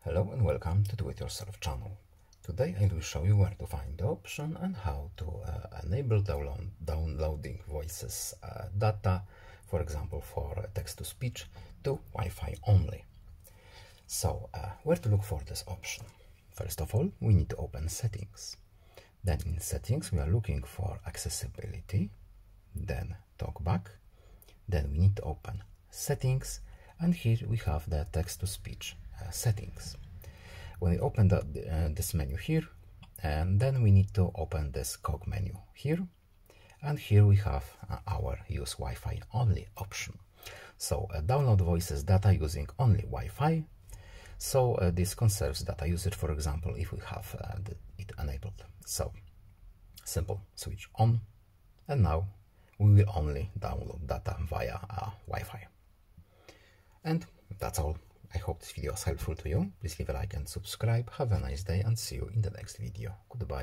Hello and welcome to Do It Yourself channel. Today I will show you where to find the option and how to enable downloading voices data, for example for text-to-speech, to Wi-Fi only. So where to look for this option? First of all, we need to open settings. Then in settings we are looking for accessibility, then talkback, then we need to open settings, and here we have the text-to-speech settings. When we open this menu here, and then we need to open this cog menu here, and here we have our use Wi-Fi only option. So download voices data using only Wi-Fi. So this conserves data usage, for example, if we have it enabled. So simple, switch on, and now we will only download data via Wi-Fi. And that's all. I hope this video was helpful to you. Please leave a like and subscribe. Have a nice day and see you in the next video. Goodbye.